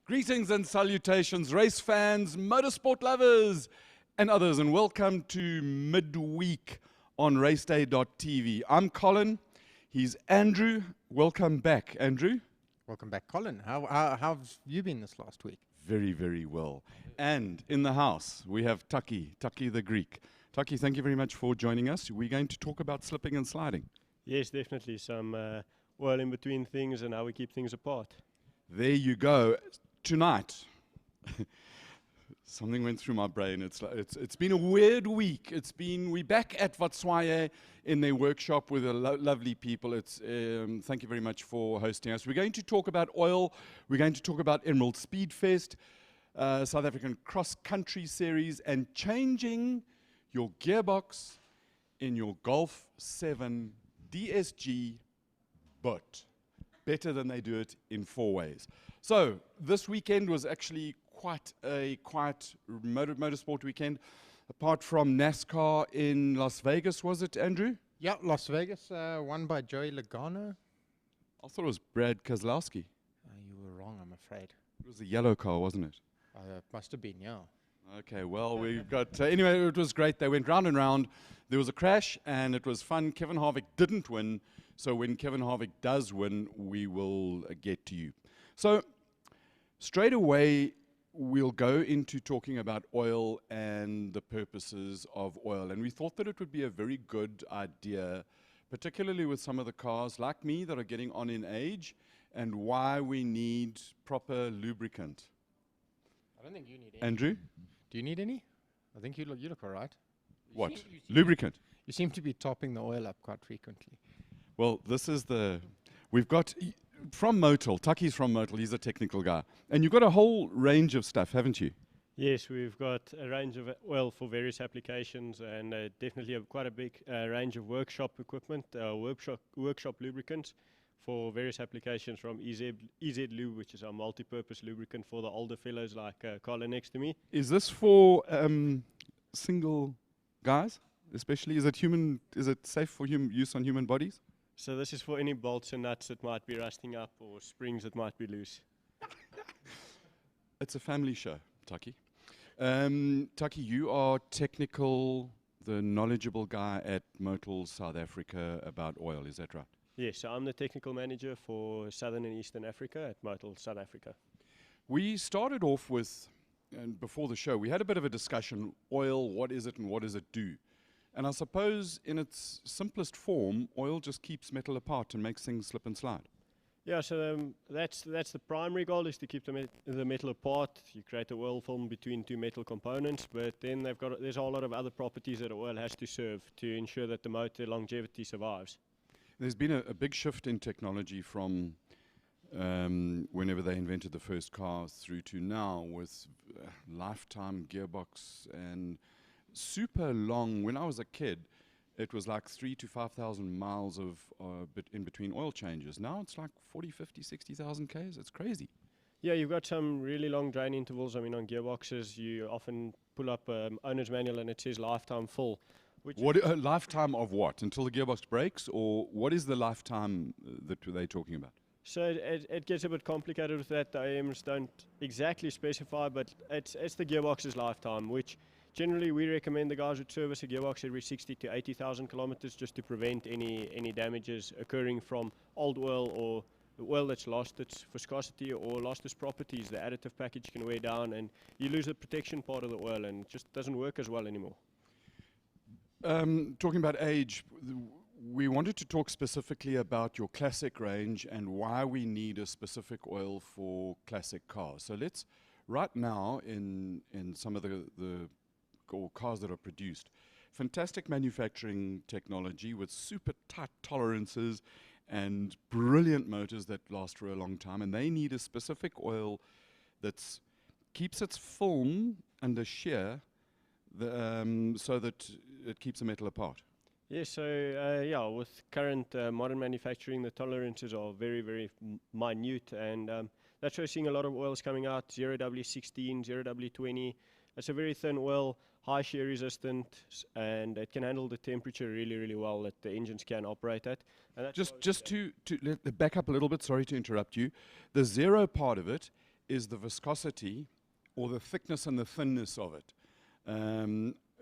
Greetings and salutations, race fans, motorsport lovers, and others, and welcome to Midweek on Raceday.tv. I'm Colin, he's Andrew. Welcome back, Andrew. Welcome back, Colin. How have you been this last week? Very, very well. And in the house, we have Taki the Greek. Taki, thank you very much for joining us. We're going to talk about slipping and sliding. Yes, definitely. Some oil in between things and how we keep things apart. There you go. Tonight, something went through my brain. It's been a weird week. We're back at Vatswaye in their workshop with lovely people. Thank you very much for hosting us. We're going to talk about oil. We're going to talk about Emerald Speedfest, South African Cross Country Series, and changing your gearbox in your Golf 7 DSG, but better than they do it in 4 ways. So this weekend was actually quite a quiet motorsport weekend, apart from NASCAR in Las Vegas, was it, Andrew? Yeah, Las Vegas, won by Joey Logano. I thought it was Brad Keselowski. You were wrong, I'm afraid. It was a yellow car, wasn't it? Must have been, yeah. Okay, well, we've got... anyway, it was great. They went round and round. There was a crash, and it was fun. Kevin Harvick didn't win, so when Kevin Harvick does win, we will get to you. So, straight away, we'll go into talking about oil and the purposes of oil. And we thought that it would be a very good idea, particularly with some of the cars like me that are getting on in age, and why we need proper lubricant. I don't think you need any. Andrew? Do you need any? I think you look all right. What? Lubricant? You seem to be topping the oil up quite frequently. Well, we've got... From Motile, Taki's from Motile, he's a technical guy. And you've got a whole range of stuff, haven't you? Yes, we've got a range of oil for various applications, and definitely quite a big range of workshop equipment, workshop lubricants for various applications, from EZ Lube, which is our multi-purpose lubricant for the older fellows like Colin next to me. Is this for single guys, especially? Is it safe for use on human bodies? So this is for any bolts and nuts that might be rusting up or springs that might be loose. It's a family show, Taki. Taki, you are technical, the knowledgeable guy at Motile South Africa about oil, is that right? Yes, so I'm the technical manager for Southern and Eastern Africa at Motile South Africa. We started off with, and before the show, we had a bit of a discussion, oil, what is it and what does it do? And I suppose in its simplest form, oil just keeps metal apart and makes things slip and slide. Yeah, so that's the primary goal, is to keep the metal apart. You create a oil film between two metal components, but then there's a whole lot of other properties that oil has to serve to ensure that the motor longevity survives. There's been a big shift in technology from whenever they invented the first car through to now, with lifetime gearbox and super long. When I was a kid, it was like 3,000 to 5,000 miles of in between oil changes. Now it's like 40, 50, 60,000 Ks. It's crazy. Yeah, you've got some really long drain intervals. I mean, on gearboxes, you often pull up owner's manual and it says lifetime full. A lifetime of what? Until the gearbox breaks? Or what is the lifetime that they're talking about? So it gets a bit complicated with that. The AMs don't exactly specify, but it's the gearbox's lifetime, which generally we recommend the guys would service a gearbox every 60 to 80,000 kilometers just to prevent any damages occurring from old oil, or the oil that's lost its viscosity or lost its properties. The additive package can wear down and you lose the protection part of the oil and it just doesn't work as well anymore. Talking about age, we wanted to talk specifically about your classic range and why we need a specific oil for classic cars. So let's, right now in some of the cars that are produced, fantastic manufacturing technology with super tight tolerances and brilliant motors that last for a long time, and they need a specific oil that keeps its film under shear so that it keeps the metal apart. Yes, so with current modern manufacturing, the tolerances are very, very minute, and that's why we're seeing a lot of oils coming out, 0W16, 0W20. It's a very thin oil, high shear resistant, and it can handle the temperature really, really well that the engines can operate at. And that's just to back up a little bit, sorry to interrupt you. The zero part of it is the viscosity or the thickness and the thinness of it.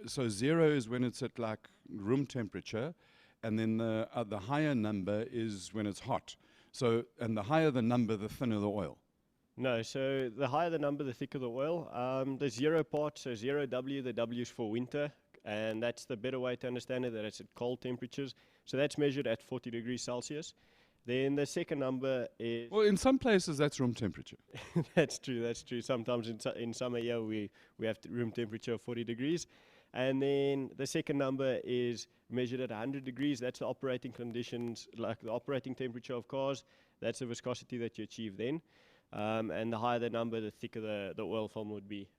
So 0 is when it's at like room temperature, and then the higher number is when it's hot. So, and the higher the number, the thinner the oil. No, so the higher the number, the thicker the oil. The 0 part, so 0W, the W is for winter, and that's the better way to understand it, that it's at cold temperatures. So that's measured at 40 degrees Celsius. Then the second number is... Well, in some places, that's room temperature. That's true, that's true. Sometimes in summer, yeah, we have room temperature of 40 degrees. And then the second number is measured at 100 degrees. That's the operating conditions, like the operating temperature of cars. That's the viscosity that you achieve then. And the higher the number, the thicker the oil film would be.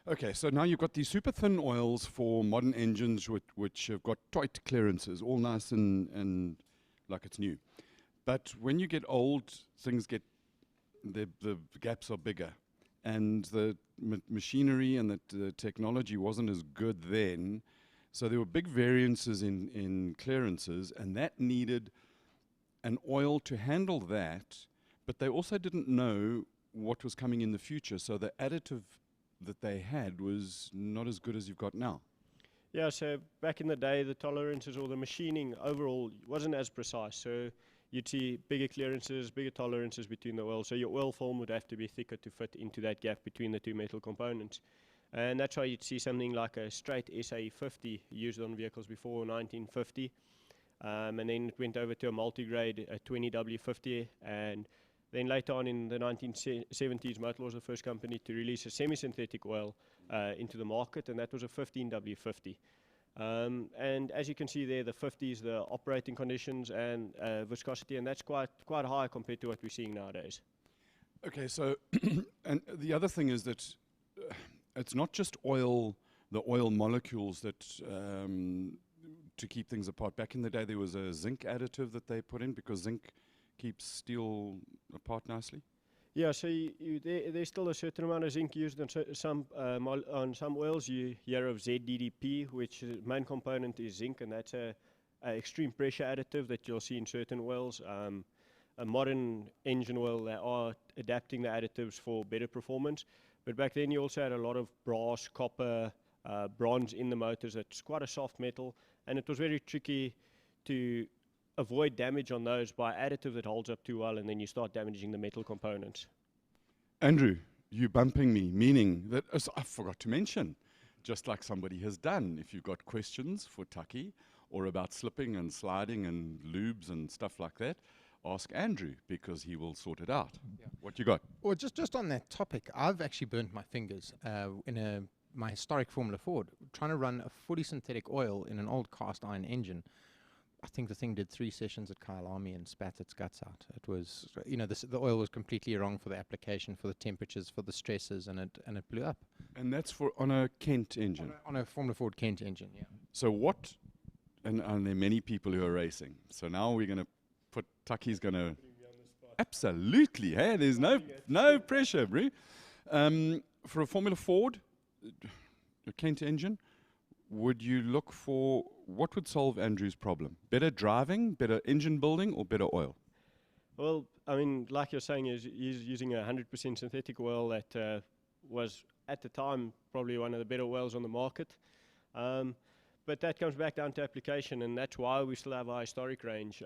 Okay, so now you've got these super thin oils for modern engines which have got tight clearances, all nice and like it's new. But when you get old, things get, the gaps are bigger. And the machinery and the technology wasn't as good then. So there were big variances in clearances, and that needed an oil to handle that. But they also didn't know what was coming in the future. So the additive that they had was not as good as you've got now. Yeah, so back in the day, the tolerances or the machining overall wasn't as precise. So you'd see bigger clearances, bigger tolerances between the oil. So your oil film would have to be thicker to fit into that gap between the two metal components. And that's why you'd see something like a straight SA50 used on vehicles before 1950. And then it went over to a multi-grade, a 20W50. And then later on in the 1970s, Motile was the first company to release a semi-synthetic oil into the market, and that was a 15W50. And as you can see there, the 50 is the operating conditions and viscosity, and that's quite high compared to what we're seeing nowadays. Okay, so and the other thing is that it's not just oil, the oil molecules that to keep things apart. Back in the day, there was a zinc additive that they put in because zinc keeps steel apart nicely. Yeah, so there's still a certain amount of zinc used on some oils. You hear of ZDDP, which main component is zinc, and that's a extreme pressure additive that you'll see in certain oils. A modern engine oil, they are adapting the additives for better performance. But back then you also had a lot of brass, copper, bronze in the motors. That's quite a soft metal, and it was very tricky to avoid damage on those by additive that holds up too well, and then you start damaging the metal components. Andrew, you bumping me, meaning that, I forgot to mention, just like somebody has done, if you've got questions for Taki or about slipping and sliding and lubes and stuff like that, ask Andrew because he will sort it out. Yeah. What you got? Well, just on that topic, I've actually burnt my fingers in my historic Formula Ford, trying to run a fully synthetic oil in an old cast iron engine. I think the thing did 3 sessions at Kyle Army and spat its guts out. It was, the oil was completely wrong for the application, for the temperatures, for the stresses, and it blew up. And that's on a Kent engine? On a Formula Ford Kent engine, yeah. So what, and there are many people who are racing, so now we're going to put, Taki's going to, absolutely, hey, there's no pressure, bro. For a Formula Ford, a Kent engine, would you look for, what would solve Andrew's problem? Better driving, better engine building, or better oil? Well, I mean, like you're saying, he's using a 100% synthetic oil that was, at the time, probably one of the better oils on the market. But that comes back down to application, and that's why we still have our historic range.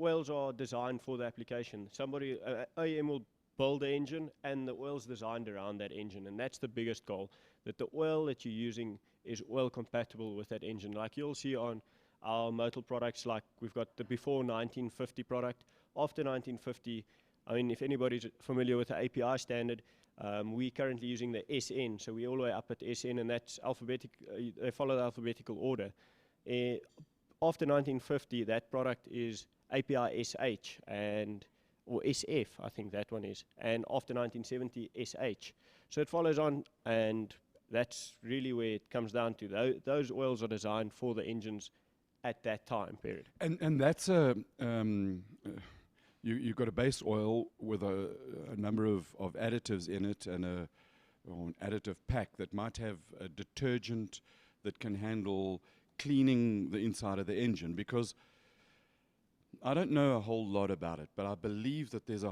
Oils are designed for the application. Somebody, OEM will build the engine, and the oil's designed around that engine, and that's the biggest goal, that the oil that you're using is oil compatible with that engine. Like you'll see on our Motile products, like we've got the before 1950 product, after 1950. I mean, if anybody's familiar with the API standard, we're currently using the SN, so we're all the way up at SN, and that's alphabetic. They follow the alphabetical order. After 1950, that product is API SH or SF, I think that one is, and after 1970, SH. So it follows on, and that's really where it comes down to. Those oils are designed for the engines at that time period. And that's you've got a base oil with a number of additives in it and an additive pack that might have a detergent that can handle cleaning the inside of the engine, because I don't know a whole lot about it, but I believe that there's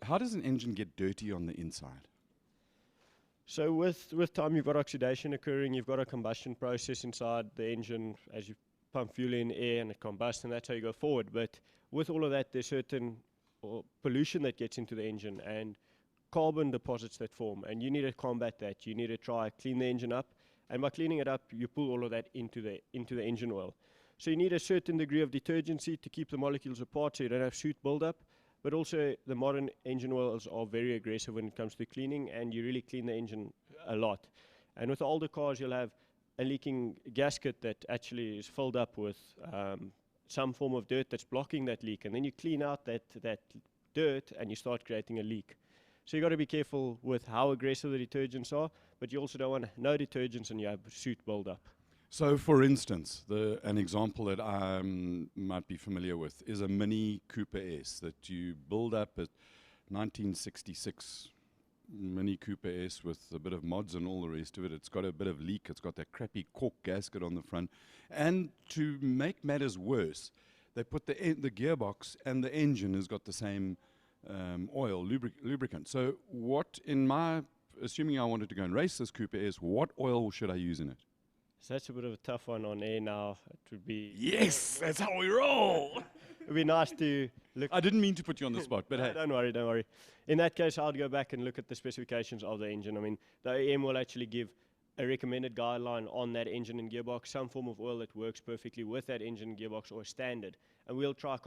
how does an engine get dirty on the inside? So with time, you've got oxidation occurring, you've got a combustion process inside the engine as you pump fuel in air and it combusts, and that's how you go forward. But with all of that, there's certain pollution that gets into the engine and carbon deposits that form, and you need to combat that. You need to try clean the engine up, and by cleaning it up, you pull all of that into the engine oil. So you need a certain degree of detergency to keep the molecules apart so you don't have soot buildup. But also, the modern engine oils are very aggressive when it comes to cleaning, and you really clean the engine a lot. And with the older cars, you'll have a leaking gasket that actually is filled up with some form of dirt that's blocking that leak. And then you clean out that dirt, and you start creating a leak. So you've got to be careful with how aggressive the detergents are, but you also don't want no detergents and you have soot buildup. So, for instance, an example that I might be familiar with is a Mini Cooper S that you build up at 1966 Mini Cooper S with a bit of mods and all the rest of it. It's got a bit of leak. It's got that crappy cork gasket on the front. And to make matters worse, they put the gearbox and the engine has got the same oil, lubricant. So assuming I wanted to go and race this Cooper S, what oil should I use in it? So that's a bit of a tough one on air now. It would be... Yes, that's how we roll. It would be nice to look... I didn't mean to put you on the spot, but No, hey. don't worry. In that case, I'd go back and look at the specifications of the engine. I mean, the OEM will actually give a recommended guideline on that engine and gearbox, some form of oil that works perfectly with that engine and gearbox or standard. And we'll try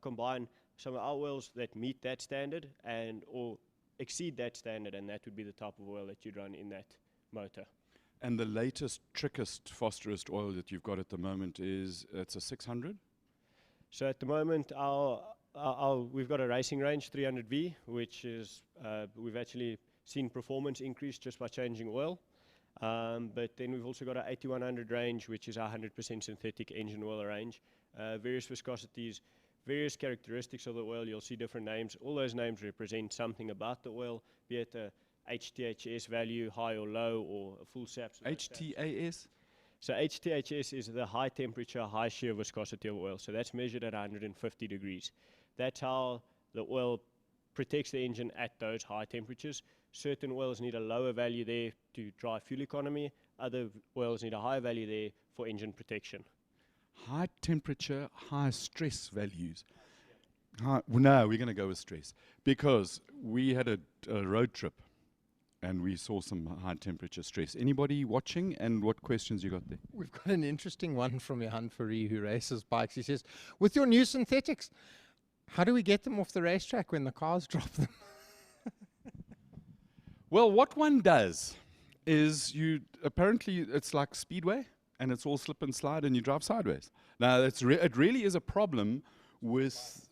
combine some of our oils that meet that standard or exceed that standard, and that would be the type of oil that you'd run in that motor. And the latest, trickest, fasterest oil that you've got at the moment it's a 600? So at the moment, we've got a racing range, 300V, which is, we've actually seen performance increase just by changing oil. But then we've also got an 8100 range, which is our 100% synthetic engine oil range. Various viscosities, various characteristics of the oil, you'll see different names. All those names represent something about the oil, be it a HTHS value, high or low, or a full SACCS. HTAS? So HTHS is the high temperature, high shear viscosity of oil. So that's measured at 150 degrees. That's how the oil protects the engine at those high temperatures. Certain oils need a lower value there to drive fuel economy. Other oils need a higher value there for engine protection. High temperature, high stress values. No, we're going to go with stress. Because we had a road trip and we saw some high temperature stress. Anybody watching, and what questions you got there? We've got an interesting one from Johan Fourie, who races bikes. He says, with your new synthetics, how do we get them off the racetrack when the cars drop them? Well, what one does is apparently it's like speedway and it's all slip and slide and you drive sideways. Now, it really is a problem with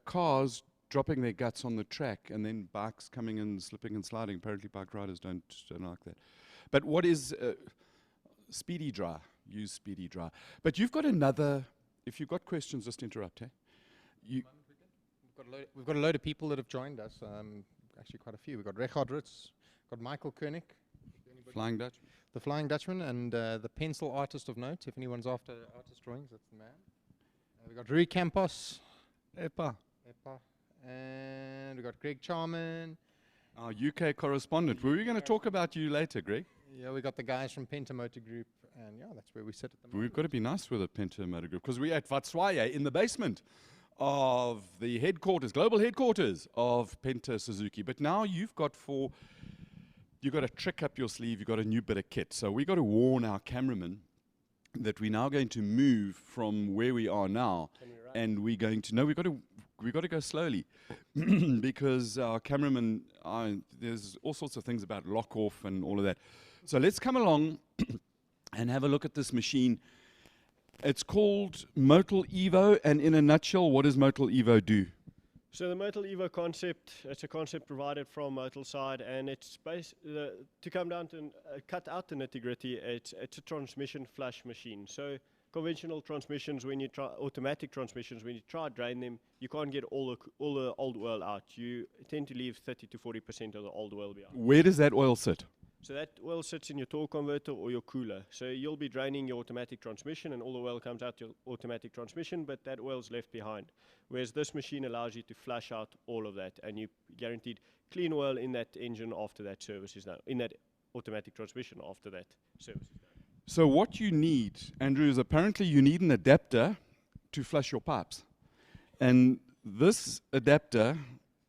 cars dropping their guts on the track and then bikes coming and slipping and sliding. Apparently bike riders don't like that. But what is speedy dry? Use speedy dry. But you've got if you've got questions, just interrupt, hey? We've got a load of people that have joined us. Actually, quite a few. We've got Richard Ritz, got Michael Koenig, Flying Dutch. the Flying Dutchman, and the pencil artist of note. If anyone's after artist drawings, that's the man. We've got Rui Campos. Epa. And we've got Greg Charman. Our UK correspondent. Were we going to talk about you later, Greg? Yeah, we got the guys from Penta Motor Group, and yeah, that's where we sit at the moment. We've got to be nice with the Penta Motor Group because we're at Vatswaye in the basement of the global headquarters of Penta Suzuki. But now you've got a trick up your sleeve, you've got a new bit of kit. So we've got to warn our cameraman that we're now going to move from where we are now, and we've got to go slowly because our cameraman, there's all sorts of things about lock off and all of that. So let's come along and have a look at this machine. It's called Motile Evo, and in a nutshell, what does Motile Evo do? So the Motile Evo concept, it's a concept provided from Motile side, and it's to come down to cut out the nitty-gritty, it's a transmission flush machine. So conventional transmissions, automatic transmissions, when you try to drain them, you can't get all the old oil out. You tend to leave 30 to 40% of the old oil behind. Where does that oil sit? So that oil sits in your torque converter or your cooler. So you'll be draining your automatic transmission and all the oil comes out your automatic transmission, but that oil's left behind. Whereas this machine allows you to flush out all of that, and you guaranteed clean oil in that engine after that service is done, in that automatic transmission after that service is done. So what you need, Andrew, is apparently you need an adapter to flush your pipes. And this adapter,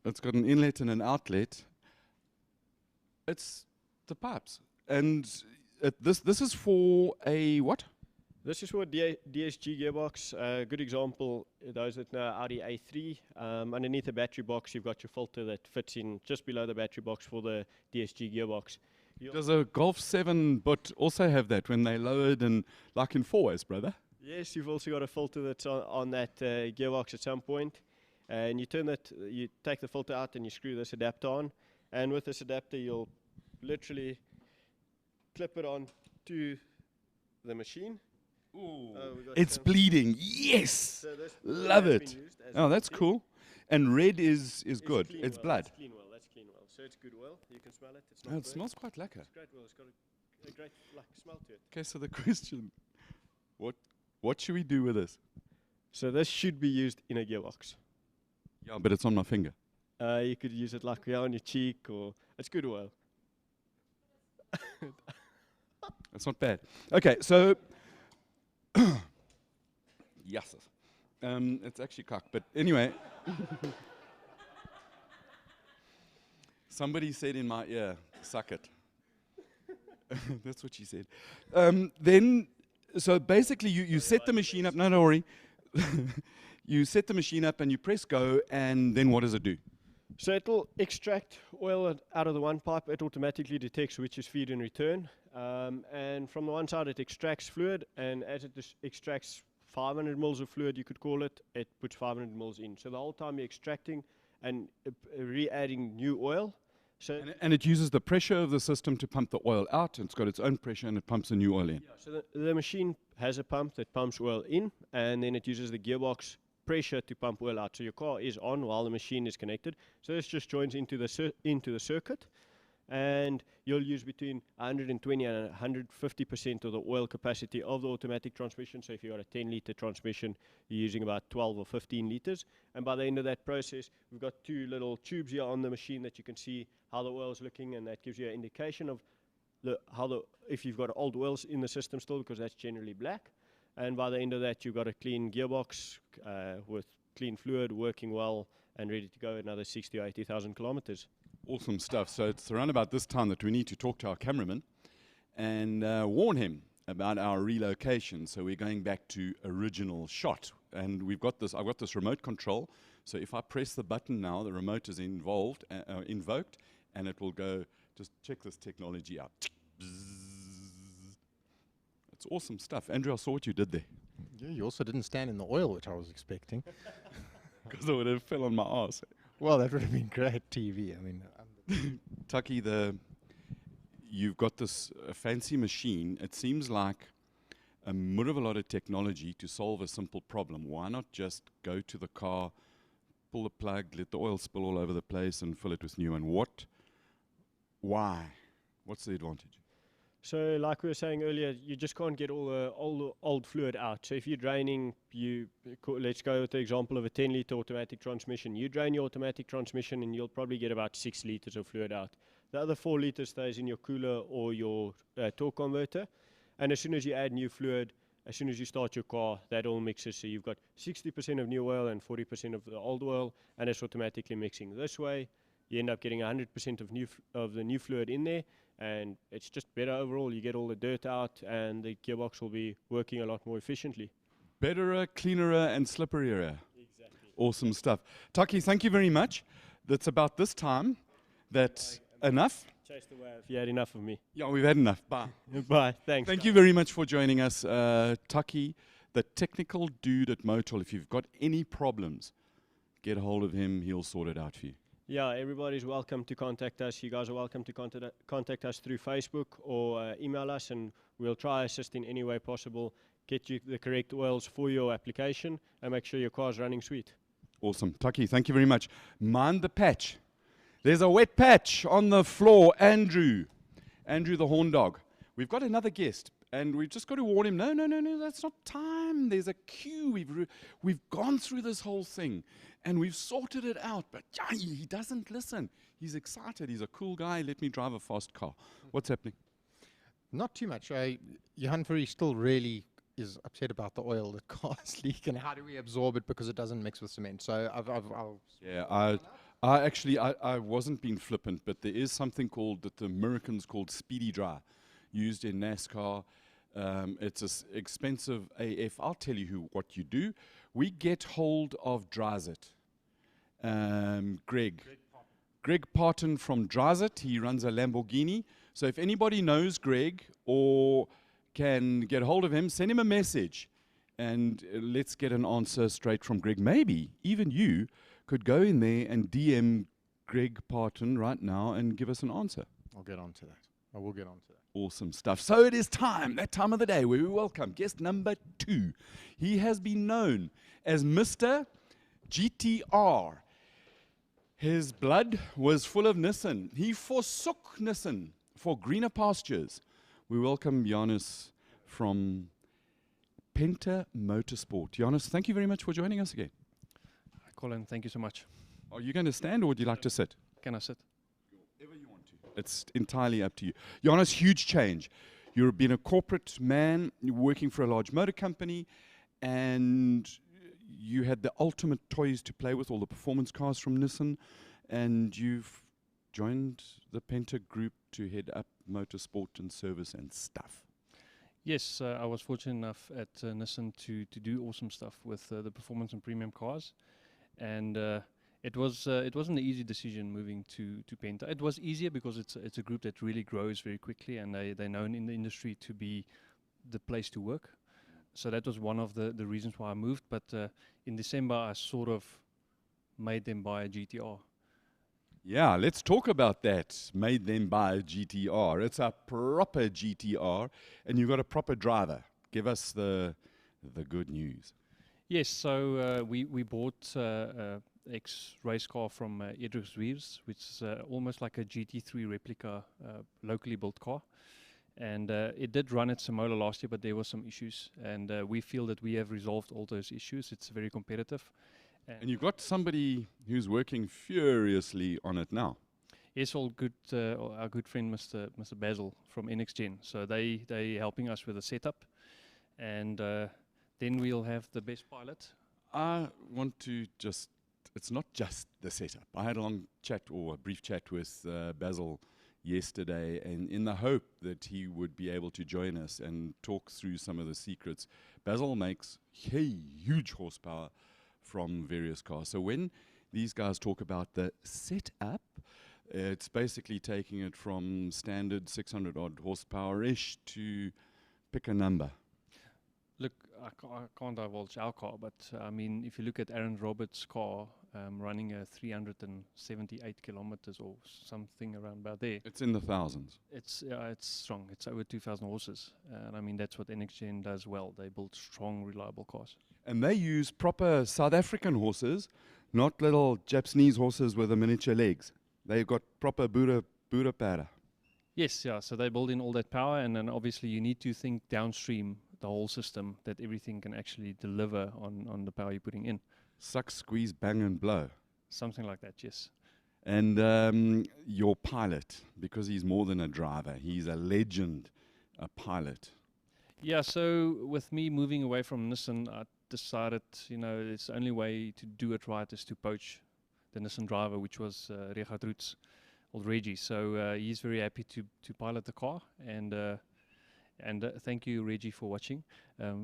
it's got an inlet and an outlet. It's the pipes. And this is for a what? This is for a DSG gearbox. A good example, those that know Audi A3, underneath the battery box, you've got your filter that fits in just below the battery box for the DSG gearbox. Does a Golf 7 but also have that when they lowered and like in 4S, brother? Yes, you've also got a filter that's on that gearbox at some point. And you take the filter out and you screw this adapter on. And with this adapter, you'll literally clip it on to the machine. Ooh, it's bleeding. Yes, so love it. Oh, that's cool. And red is good. It's oil. blood. That's clean oil. That's clean oil. So it's good oil. You can smell it. It's not Oh, it burnt. smells quite lekker. It's great oil. It's got a great smell to it. Okay, so the question, what should we do with this? So this should be used in a gearbox. Yeah, but it's on my finger. You could use it like on your cheek, or it's good oil. That's not bad. Okay, so yes, it's actually cock. But anyway, somebody said in my ear, "Suck it." That's what she said. So basically, you set the machine up. No, don't worry. You set the machine up and you press go, and then what does it do? So it'll extract oil out of the one pipe. It automatically detects which is feed and return. And from the one side, it extracts fluid. And as it extracts 500 mils of fluid, you could call it, it puts 500 mils in. So the whole time you're extracting and re-adding new oil. So And it uses the pressure of the system to pump the oil out. It's got its own pressure, and it pumps the new oil in. yeah, so the machine has a pump that pumps oil in, and then it uses the gearbox pressure to pump oil out. So your car is on while the machine is connected. So this just joins into the circuit, and you'll use between 120 and 150% of the oil capacity of the automatic transmission. So if you've got a 10-liter transmission, you're using about 12 or 15 liters. And by the end of that process, we've got two little tubes here on the machine that you can see how the oil's looking, and that gives you an indication of if you've got old oils in the system still, because that's generally black. And by the end of that, you've got a clean gearbox with clean fluid working well and ready to go another 60 or 80,000 kilometers. Awesome stuff. So it's around about this time that we need to talk to our cameraman and warn him about our relocation. So we're going back to original shot. And I've got this remote control. So if I press the button now, the remote is invoked, and it will go, just check this technology out. It's awesome stuff. Andrew, I saw what you did there. Yeah, you also didn't stand in the oil, which I was expecting. Because it would have fell on my ass. Well, that would have been great TV. I mean, Tucky, you've got this fancy machine. It seems like a lot of technology to solve a simple problem. Why not just go to the car, pull the plug, let the oil spill all over the place, and fill it with new? And why? What's the advantage? So like we were saying earlier, you just can't get all the old fluid out. So if you're draining, let's go with the example of a 10-liter automatic transmission. You drain your automatic transmission and you'll probably get about 6 liters of fluid out. The other 4 liters stays in your cooler or your torque converter. And as soon as you add new fluid, as soon as you start your car, that all mixes. So you've got 60% of new oil and 40% of the old oil, and it's automatically mixing. This way, you end up getting 100% of the new fluid in there, and it's just better overall. You get all the dirt out, and the gearbox will be working a lot more efficiently. Betterer, cleanerer, and slipperier. Exactly. Awesome stuff. Taki, thank you very much. That's about this time. That's enough. Chase the wave. You had enough of me. Yeah, we've had enough. Bye. Bye. Thanks. Thank you very much for joining us. Taki, the technical dude at Motile. If you've got any problems, get a hold of him. He'll sort it out for you. Yeah, everybody's welcome to contact us. You guys are welcome to contact us through Facebook or email us, and we'll try assist in any way possible, get you the correct oils for your application, and make sure your car's running sweet. Awesome. Taki, thank you very much. Mind the patch. There's a wet patch on the floor, Andrew. Andrew the Horn Dog. We've got another guest, and we've just got to warn him, no, that's not time. There's a queue. We've gone through this whole thing, and we've sorted it out, but he doesn't listen. He's excited. He's a cool guy. Let me drive a fast car. What's happening? Not too much. Johan Fourie still really is upset about the oil that cars leak, and how do we absorb it because it doesn't mix with cement. So I wasn't being flippant, but there is something called that the Americans called speedy dry, used in NASCAR. It's expensive AF. I'll tell you what you do. We get hold of Dryzit. Greg Parton from Dryzit. He runs a Lamborghini. So if anybody knows Greg or can get hold of him, send him a message, and let's get an answer straight from Greg. Maybe even you could go in there and DM Greg Parton right now and give us an answer. I'll get on to that. I will get on to that. Awesome stuff. So it is time, that time of the day, where we welcome guest number 2. He has been known as Mr. GTR. His blood was full of Nissan. He forsook Nissan for greener pastures. We welcome Johannes from Penta Motorsport. Johannes, thank you very much for joining us again. Colin, thank you so much. Are you going to stand, or would you like to sit? Can I sit? Whatever you want to. It's entirely up to you. Johannes, huge change. You've been a corporate man, you're working for a large motor company, and you had the ultimate toys to play with, all the performance cars from Nissan, and you've joined the Penta group to head up motorsport and service and stuff. Yes, I was fortunate enough at Nissan to do awesome stuff with the performance and premium cars, and it wasn't an easy decision moving to Penta. It was easier because it's a group that really grows very quickly, and they're known in the industry to be the place to work. So that was one of the reasons why I moved. But in December, I sort of made them buy a GTR. Yeah, let's talk about that. Made them buy a GTR. It's a proper GTR, and you've got a proper driver. Give us the good news. Yes, so we bought ex-race car from Edric Reeves, which is almost like a GT3 replica, locally built car. And it did run at Samola last year, but there were some issues. And we feel that we have resolved all those issues. It's very competitive. And you've got somebody who's working furiously on it now. Yes, all good. Our good friend, Mr. Basil from NXGen. So they helping us with the setup. And then we'll have the best pilot. I want to just, it's not just the setup. I had a long chat, or a brief chat with Basil yesterday, and in the hope that he would be able to join us and talk through some of the secrets. Basil makes huge horsepower from various cars. So when these guys talk about the setup, it's basically taking it from standard 600 odd horsepower-ish to pick a number. Look, I can't divulge our car, but I mean, if you look at Aaron Roberts' car running 378 kilometers or something around about there. It's in the thousands. It's strong. It's over 2,000 horses. And I mean, that's what NXGen does well. They build strong, reliable cars. And they use proper South African horses, not little Japanese horses with the miniature legs. They've got proper Buddha para. Yes, yeah. So they build in all that power, and then obviously you need to think downstream the whole system, that everything can actually deliver on the power you're putting in. Suck, squeeze, bang, and blow. Something like that, yes. And your pilot, because he's more than a driver, he's a legend, a pilot. Yeah, so with me moving away from Nissan, I decided, it's the only way to do it right is to poach the Nissan driver, which was Richard Roots, old Reggie. So he's very happy to pilot the car, and thank you, Reggie, for watching,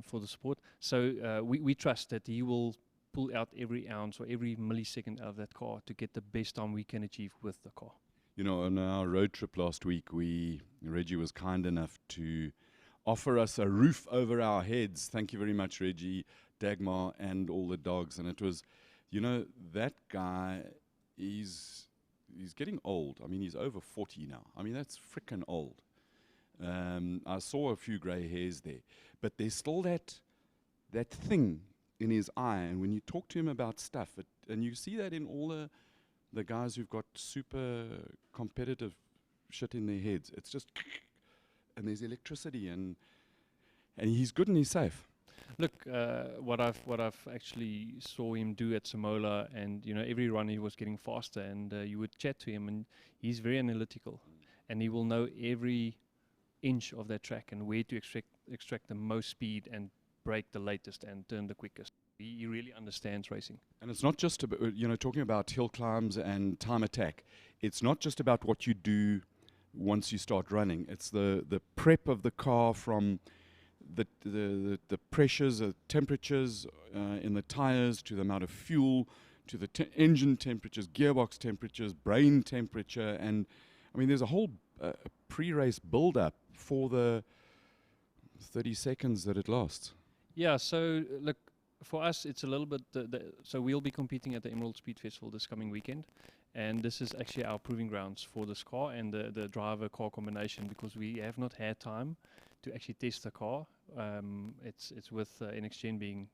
for the support. So we trust that he will pull out every ounce or every millisecond out of that car to get the best time we can achieve with the car. On our road trip last week, Reggie was kind enough to offer us a roof over our heads. Thank you very much, Reggie, Dagmar, and all the dogs. And it was, that guy, he's getting old. I mean, he's over 40 now. I mean, that's frickin' old. I saw a few grey hairs there, but there's still that thing in his eye, and when you talk to him about stuff, and you see that in all the guys who've got super competitive shit in their heads. It's just, and there's electricity, and he's good and he's safe. Look, what I've actually saw him do at Samola, and every run he was getting faster, and you would chat to him, and he's very analytical, and he will know every inch of that track and where to extract the most speed and brake the latest and turn the quickest. He really understands racing. And it's not just about, talking about hill climbs and time attack. It's not just about what you do once you start running. It's the prep of the car, from the pressures, temperatures in the tires, to the amount of fuel, to the engine temperatures, gearbox temperatures, brain temperature, and I mean, there's a whole pre-race build-up for the 30 seconds that it lasts. Yeah, so look, for us it's a little bit, so we'll be competing at the Emerald Speed Festival this coming weekend, and this is actually our proving grounds for this car and the driver-car combination, because we have not had time to actually test the car. It's with NXGen being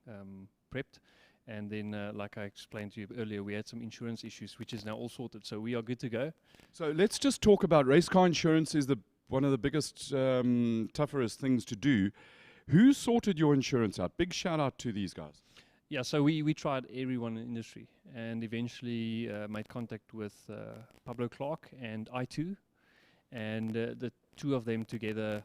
prepped, and then like I explained to you earlier, we had some insurance issues, which is now all sorted, so we are good to go. So let's just talk about race car insurance. Is one of the biggest, toughest things to do. Who sorted your insurance out? Big shout out to these guys. Yeah, so we tried everyone in the industry, and eventually made contact with Pablo Clark and I2, and the two of them together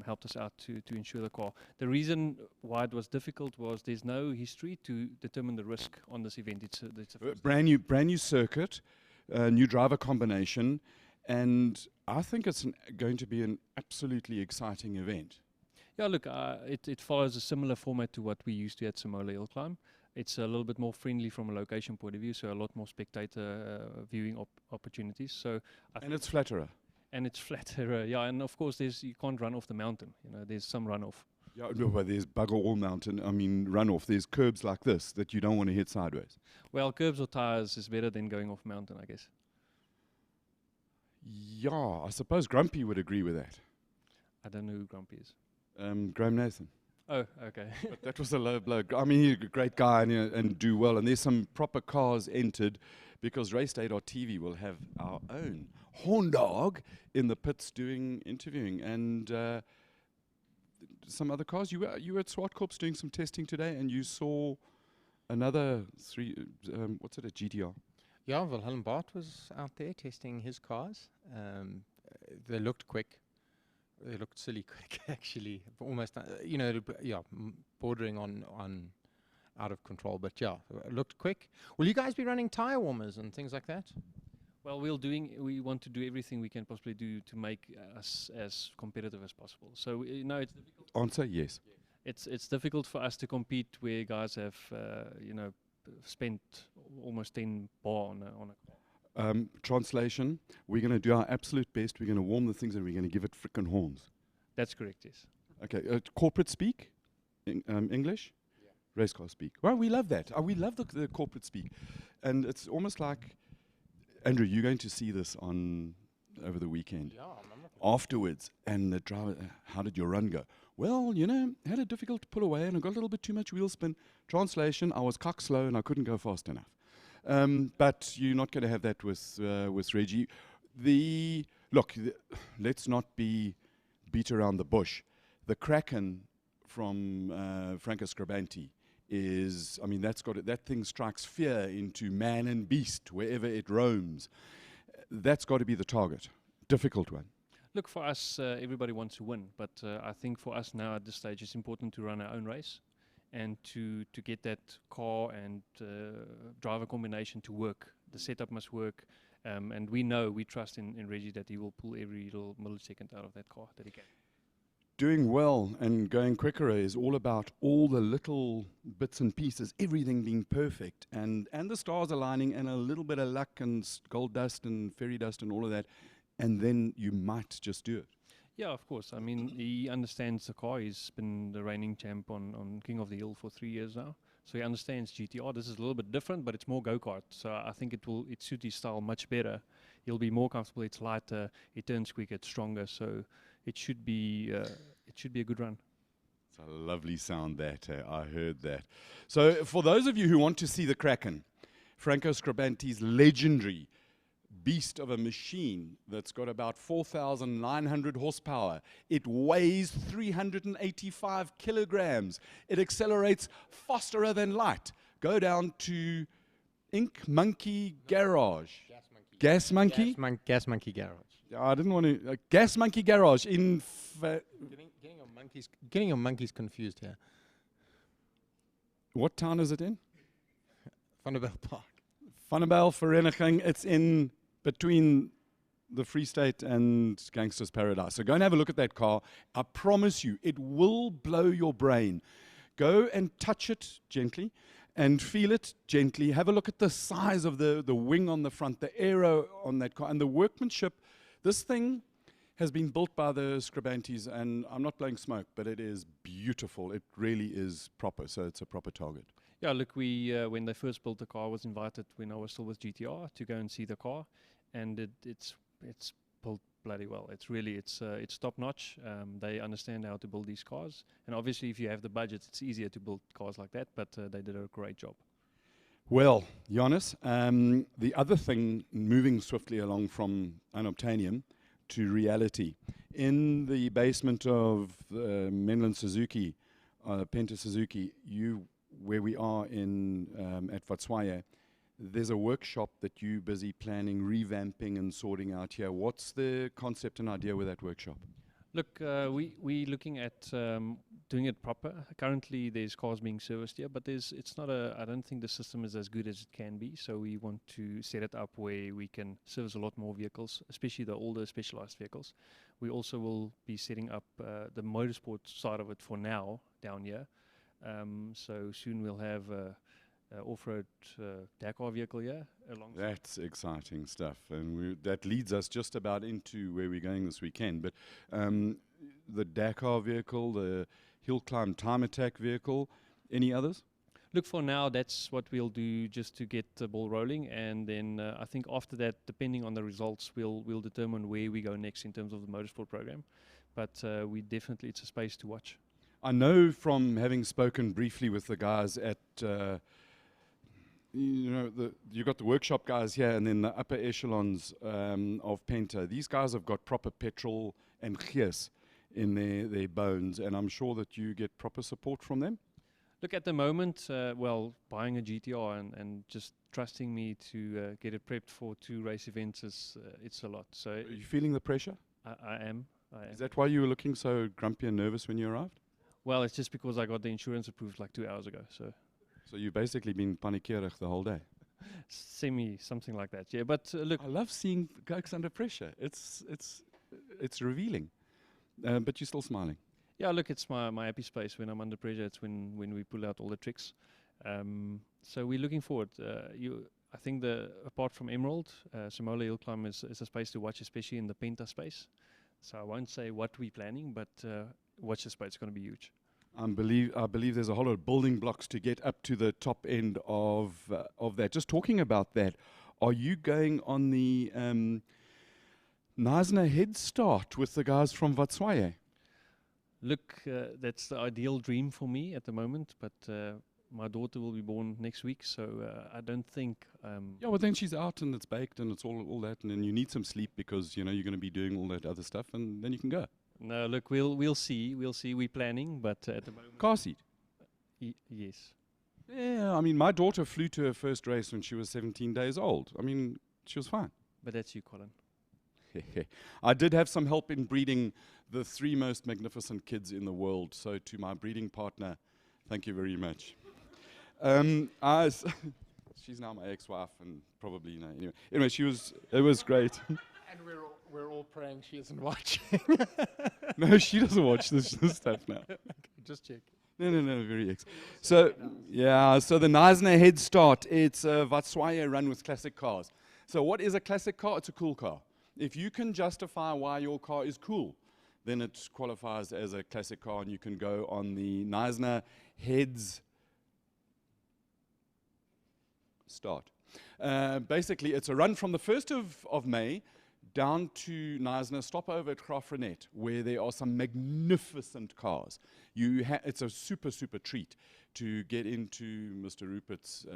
helped us out to insure the car. The reason why it was difficult was there's no history to determine the risk on this event. It's a brand new circuit, new driver combination, and I think it's going to be an absolutely exciting event. Yeah, look, it follows a similar format to what we used to at Samola Hill Climb. It's a little bit more friendly from a location point of view, so a lot more spectator viewing opportunities. So and it's flatterer. And it's flatter, yeah, and of course you can't run off the mountain. There's some runoff. Yeah, no, but there's bugger all mountain. I mean, runoff. There's curbs like this that you don't want to hit sideways. Well, curbs or tires is better than going off mountain, I guess. Yeah, I suppose Grumpy would agree with that. I don't know who Grumpy is. Graham Nathan. Oh, okay. But that was a low blow. I mean, he's a great guy and do well. And there's some proper cars entered, because Raceday.tv will have our own horn dog in the pits doing interviewing, and some other cars. You were at Swartkorps doing some testing today, and you saw another what's it, a GTR? Yeah, Wilhelm Bart was out there testing his cars. They looked quick. They looked silly quick, actually. Almost, bordering on out of control. But yeah, it looked quick. Will you guys be running tire warmers and things like that? Well, we want to do everything we can possibly do to make us as competitive as possible. So it's difficult. Answer yes. It's difficult for us to compete where guys have spent almost 10 bar on a car. Translation, we're going to do our absolute best. We're going to warm the things, and we're going to give it frickin' horns. That's correct, yes. Okay, corporate speak, English, yeah. Race car speak. Well, we love that. We love the corporate speak. And it's almost like, Andrew, you're going to see this over the weekend. Yeah, afterwards, and the driver, how did your run go? Well, had a difficult pull away, and I got a little bit too much wheel spin. Translation, I was cock slow, and I couldn't go fast enough. But you're not going to have that with Reggie. Let's not beat around the bush. The Kraken from Franco Scribanti is, I mean, that thing strikes fear into man and beast wherever it roams. That's got to be the target. Difficult one. Look, for us, everybody wants to win, but I think for us now at this stage, it's important to run our own race, and to get that car and driver combination to work. The setup must work, and we trust in Reggie that he will pull every little millisecond out of that car that he can. Doing well and going quicker is all about all the little bits and pieces, everything being perfect, and the stars aligning, and a little bit of luck and gold dust and fairy dust and all of that, and then you might just do it. Yeah, of course. I mean, he understands the car. He's been the reigning champ on King of the Hill for 3 years now. So he understands GTR. This is a little bit different, but it's more go-kart. So I think it suits his style much better. He'll be more comfortable. It's lighter. It turns quicker. It's stronger. So it should be a good run. It's a lovely sound that. I heard that. So for those of you who want to see the Kraken, Franco Scribanti's legendary beast of a machine that's got about 4,900 horsepower. It weighs 385 kilograms. It accelerates faster than light. Go down to Ink Monkey Garage. Gas Monkey? Gas Monkey Garage. I didn't want to. Gas Monkey Garage in. Getting your monkeys confused here. What town is it in? Vanderbilt Park. Vanderbilt Vereniging. It's in between the Free State and Gangster's Paradise. So go and have a look at that car. I promise you, it will blow your brain. Go and touch it gently and feel it gently. Have a look at the size of the wing on the front, the aero on that car, and the workmanship. This thing has been built by the Scribantes, and I'm not blowing smoke, but it is beautiful. It really is proper, so it's a proper target. Yeah, look, we when they first built the car, I was invited when I was still with GTR to go and see the car, and it's built bloody well. It's top notch. They understand how to build these cars, and obviously, if you have the budget, it's easier to build cars like that. But they did a great job. Well, Jonas, the other thing, moving swiftly along from unobtainium to reality, in the basement of Menlyn Suzuki, Penta Suzuki, where we are in at Vatswaye, there's a workshop that you're busy planning, revamping and sorting out here. What's the concept and idea with that workshop? Look, we're looking at doing it proper. Currently, there's cars being serviced here, but I don't think the system is as good as it can be. So we want to set it up where we can service a lot more vehicles, especially the older specialized vehicles. We also will be setting up the motorsport side of it for now down here. So soon we'll have off-road Dakar vehicle here. That's exciting stuff, and that leads us just about into where we're going this weekend. But the Dakar vehicle, the hill climb time attack vehicle, any others? Look, for now, that's what we'll do just to get the ball rolling, and then I think after that, depending on the results, we'll determine where we go next in terms of the motorsport program. But it's a space to watch. I know from having spoken briefly with the guys at, you got the workshop guys here, and then the upper echelons of Penta. These guys have got proper petrol and gees in their bones, and I'm sure that you get proper support from them. Look, at the moment, buying a GTR and just trusting me to get it prepped for 2 race events it's a lot. So are you feeling the pressure? I am. Is that why you were looking so grumpy and nervous when you arrived? Well, it's just because I got the insurance approved like 2 hours ago. So you've basically been panikierig the whole day? Something like that, yeah. But look, I love seeing folks under pressure. It's revealing. But you're still smiling. Yeah, look, it's my happy space. When I'm under pressure, it's when we pull out all the tricks. So we're looking forward. I think apart from Emerald, Is Motile Hill Climb is a space to watch, especially in the Penta space. So I won't say what we're planning, but watch the space. It's going to be huge. I believe there's a whole lot of building blocks to get up to the top end of that. Just talking about that, are you going on the Knysna head start with the guys from Vatswaye? Look, that's the ideal dream for me at the moment, but my daughter will be born next week, so I don't think... yeah, well then she's out and it's baked and it's all that, and then you need some sleep because, you're going to be doing all that other stuff, and then you can go. No, look, we'll see. We're planning, but at the moment... Car seat? Yes. Yeah, I mean, my daughter flew to her first race when she was 17 days old. I mean, she was fine. But that's you, Colin. I did have some help in breeding the 3 most magnificent kids in the world. So to my breeding partner, thank you very much. She's now my ex-wife, and probably, anyway, it was great. And we're all praying she isn't watching. No, she doesn't watch this stuff now. Okay, just check. No, very ex. So, yeah, so the Knysna head start, it's a Vatswaye run with classic cars. So what is a classic car? It's a cool car. If you can justify why your car is cool, then it qualifies as a classic car, and you can go on the Knysna heads start. Basically, it's a run from the 1st of May down to Knysna, stop over at Graaff-Reinet, where there are some magnificent cars. It's a super, super treat to get into Mr. Rupert's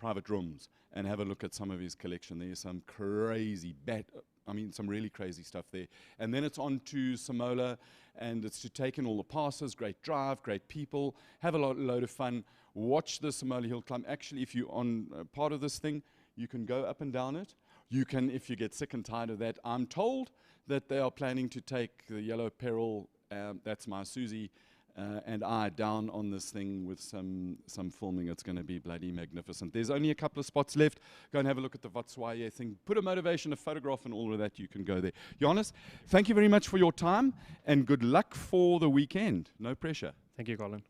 private rooms and have a look at some of his collection. There's some crazy some really crazy stuff there. And then it's on to Samola, and it's to take in all the passes, great drive, great people, have a load of fun, watch the Samola Hill Climb. Actually, if you're on part of this thing, you can go up and down it. You can, if you get sick and tired of that. I'm told that they are planning to take the Yellow Peril, that's my Susie, and I down on this thing with some filming. It's going to be bloody magnificent. There's only a couple of spots left. Go and have a look at the Vatswaye thing. Put a motivation, a photograph, and all of that. You can go there. Johannes, thank you very much for your time, and good luck for the weekend. No pressure. Thank you, Colin.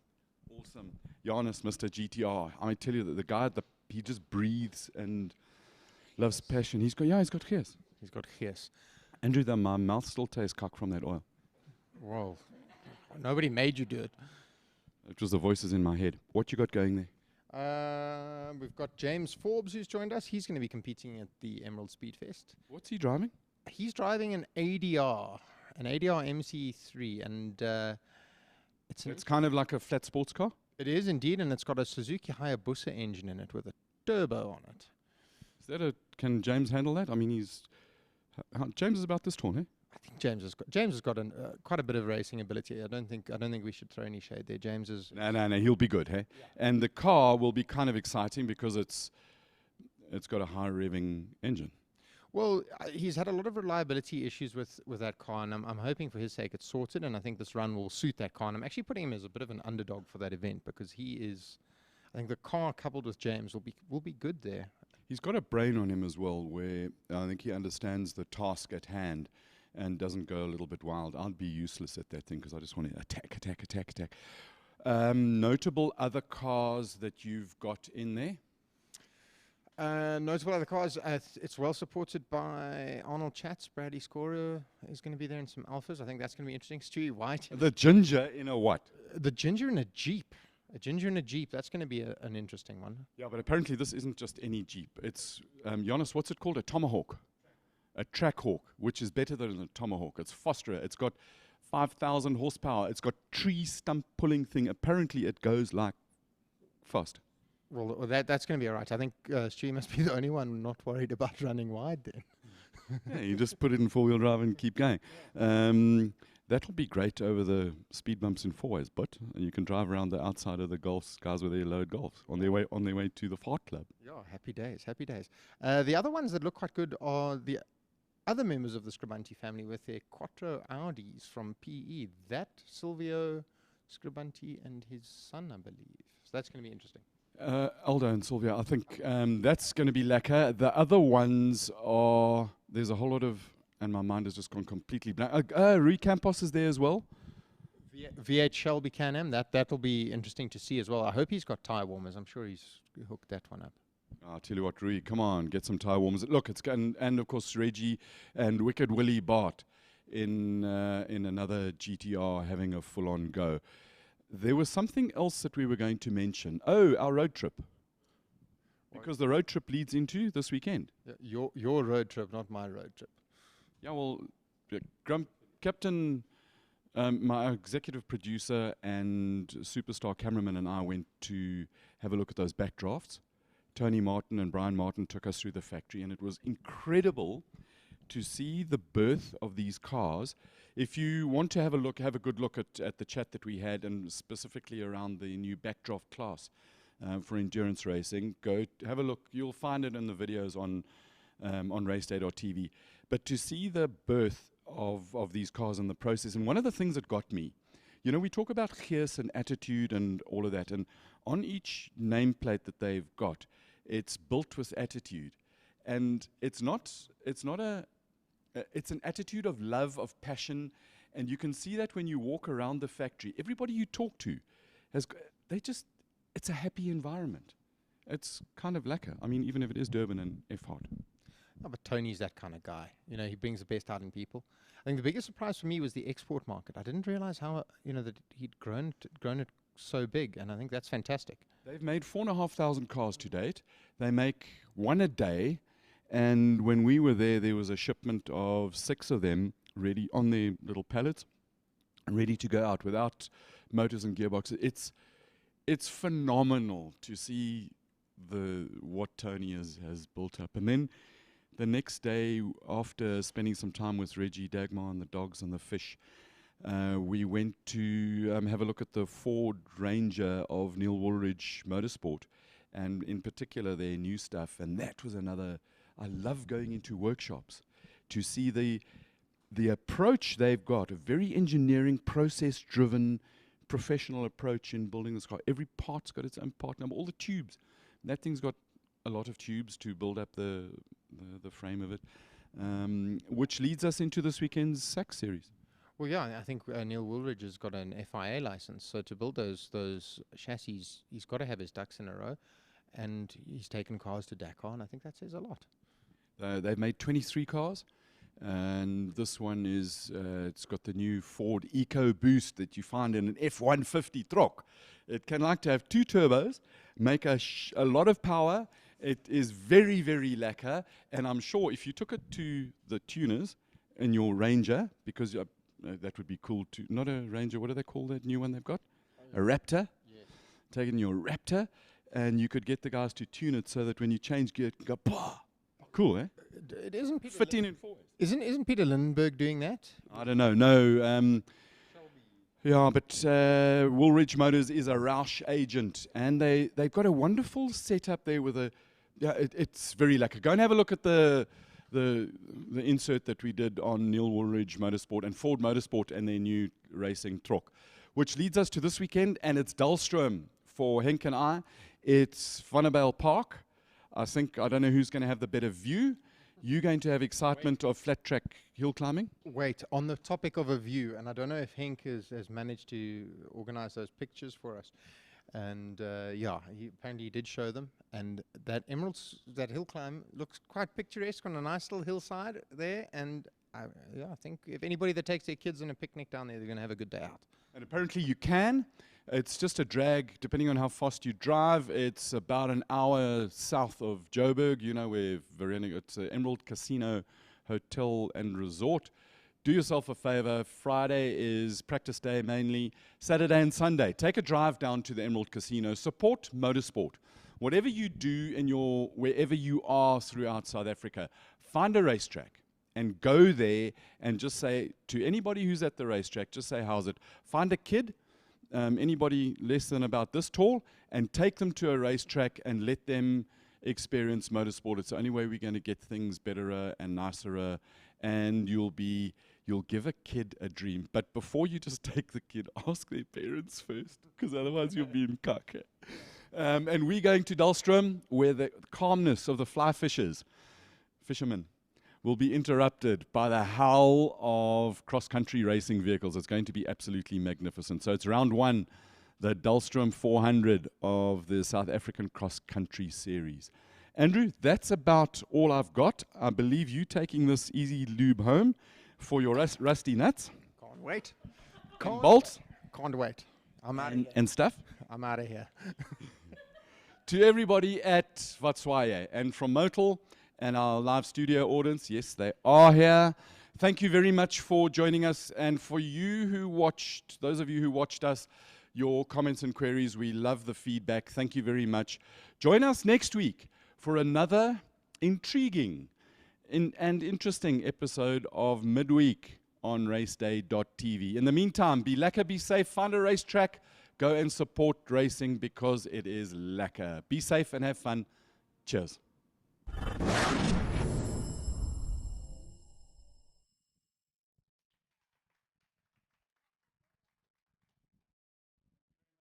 Awesome. Johannes, Mr. GTR. I tell you that the guy, he just breathes and loves passion. He's got gees. He's got gees. Andrew, my mouth still tastes cock from that oil. Whoa. Nobody made you do it. It was the voices in my head. What you got going there? We've got James Forbes who's joined us. He's going to be competing at the Emerald Speedfest. What's he driving? He's driving an ADR MC3, and it's kind of like a flat sports car. It is indeed, and it's got a Suzuki Hayabusa engine in it with a turbo on it. Is that can James handle that? I mean, James is about this tall, eh? I think James has got quite a bit of racing ability. I don't think we should throw any shade there. James is no, he'll be good, hey. Yeah. And the car will be kind of exciting because it's got a high revving engine. Well, he's had a lot of reliability issues with that car, and I'm hoping for his sake it's sorted. And I think this run will suit that car. And I'm actually putting him as a bit of an underdog for that event because he is. I think the car coupled with James will be good there. He's got a brain on him as well, where I think he understands the task at hand and doesn't go a little bit wild. I'd be useless at that thing because I just want to attack. Notable other cars that you've got in there? Notable other cars, it's well supported by Arnold Chats. Bradley Scorer is going to be there in some Alphas. I think that's going to be interesting. Stewie White. The Ginger in a what? The Ginger in a Jeep. A Ginger in a Jeep. That's going to be an interesting one. Yeah, but apparently this isn't just any Jeep. It's, Jonas, what's it called? A Tomahawk. A Trackhawk, which is better than a Tomahawk. It's faster. It's got 5,000 horsepower. It's got tree stump pulling thing. Apparently it goes like fast. Well, that's going to be all right. I think Stewie must be the only one not worried about running wide then. Yeah, you just put it in four-wheel drive and keep going. That'll be great over the speed bumps in four ways, but you can drive around the outside of the Golfs, guys with their load Golfs, on their way to the Fart Club. Yeah, happy days. The other ones that look quite good are the other members of the Scribanti family with their Quattro Audis from PE. That Silvio Scribanti and his son, I believe. So that's going to be interesting. Aldo and Silvio, I think that's going to be lacquer. The other ones are, there's a whole lot of, and my mind has just gone completely blank. Rui Campos is there as well. V8 Shelby Can-Am, that'll be interesting to see as well. I hope he's got tyre warmers. I'm sure he's hooked that one up. I'll tell you what, Rui, come on, get some tyre warmers. Look, it's and of course Reggie and Wicked Willie Bart in another GTR having a full-on go. There was something else that we were going to mention. Oh, our road trip. Because the road trip leads into this weekend. Your road trip, not my road trip. Yeah, well, Captain, my executive producer and superstar cameraman and I went to have a look at those backdrafts. Tony Martin and Brian Martin took us through the factory, and it was incredible to see the birth of these cars. If you want to have a good look at the chat that we had, and specifically around the new backdraft class for endurance racing, go have a look. You'll find it in the videos on raceday.tv. But to see the birth of these cars and the process, and one of the things that got me, we talk about gees and attitude and all of that, and on each nameplate that they've got, it's built with attitude, and it's an attitude of love, of passion, and you can see that when you walk around the factory. Everybody you talk to it's a happy environment. It's kind of lekker. I mean, even if it is Durban and F-Hard. Oh, but Tony's that kind of guy. He brings the best out in people. I think the biggest surprise for me was the export market. I didn't realize how, that he'd grown it so big, and I think that's fantastic. They've made 4,500 cars to date. They make one a day, and when we were there was a shipment of 6 of them ready on their little pallets, ready to go out without motors and gearboxes. It's phenomenal to see what Tony has built up. And then the next day, after spending some time with Reggie, Dagmar, and the dogs and the fish, we went to have a look at the Ford Ranger of Neil Woolridge Motorsport, and in particular their new stuff. And that was another. I love going into workshops to see the approach they've got, a very engineering, process-driven, professional approach in building this car. Every part's got its own part number, all the tubes. That thing's got a lot of tubes to build up the frame of it, which leads us into this weekend's SACCS series. Well, yeah, I think Neil Woolridge has got an FIA license, so to build those chassis, he's got to have his ducks in a row, and he's taken cars to Dakar, and I think that says a lot. They've made 23 cars, and this one is, it's got the new Ford EcoBoost that you find in an F-150 truck. It can like to have 2 turbos, make a lot of power. It is very, very lacquer, and I'm sure if you took it to the tuners in your Ranger, because that would be cool too. Not a Ranger, what do they call that new one they've got? A Raptor? Yes. Taking your Raptor, and you could get the guys to tune it so that when you change gear, it can go, bah! Cool, eh? It isn't Peter 15 and 4. Isn't Peter Lindbergh doing that? I don't know. No. Yeah, but Woolridge Motors is a Roush agent, and they've got a wonderful setup there with a. Yeah, it's very lacquer. Go and have a look at the insert that we did on Neil Woolridge Motorsport and Ford Motorsport and their new racing truck, which leads us to this weekend, and it's Dullstroom for Henk and I. It's Vannerbale Park. I don't know who's going to have the better view. You're going to have excitement of flat track hill climbing? Wait, on the topic of a view, and I don't know if Henk has managed to organize those pictures for us. And yeah, apparently he did show them. And that hill climb looks quite picturesque on a nice little hillside there. And I think if anybody that takes their kids on a picnic down there, they're going to have a good day out. And apparently you can. It's just a drag, depending on how fast you drive. It's about an hour south of Joburg, where it's an Emerald Casino Hotel and Resort. Do yourself a favor. Friday is practice day mainly. Saturday and Sunday, take a drive down to the Emerald Casino. Support motorsport. Whatever you do wherever you are throughout South Africa, find a racetrack and go there and just say to anybody who's at the racetrack, just say, how's it? Find a kid, anybody less than about this tall, and take them to a racetrack and let them experience motorsport. It's the only way we're going to get things better and nicer, and you'll give a kid a dream. But before you just take the kid, ask their parents first, because otherwise you'll be in kaka. And we're going to Dullstroom, where the calmness of the fishermen, will be interrupted by the howl of cross-country racing vehicles. It's going to be absolutely magnificent. So it's round 1, the Dullstroom 400 of the South African cross-country series. Andrew, that's about all I've got. I believe you taking this Easy Lube home for your rusty nuts. Can't wait. And bolts. Can't wait. I'm out of here. And stuff. I'm out of here. To everybody at Vatswaye and from Motile and our live studio audience, yes, they are here. Thank you very much for joining us, and for you who watched, those of you who watched us, your comments and queries, we love the feedback. Thank you very much. Join us next week for another intriguing and interesting episode of Midweek on Raceday.tv. In the meantime, be lacquer, be safe, find a racetrack, go and support racing because it is lacquer. Be safe and have fun. Cheers.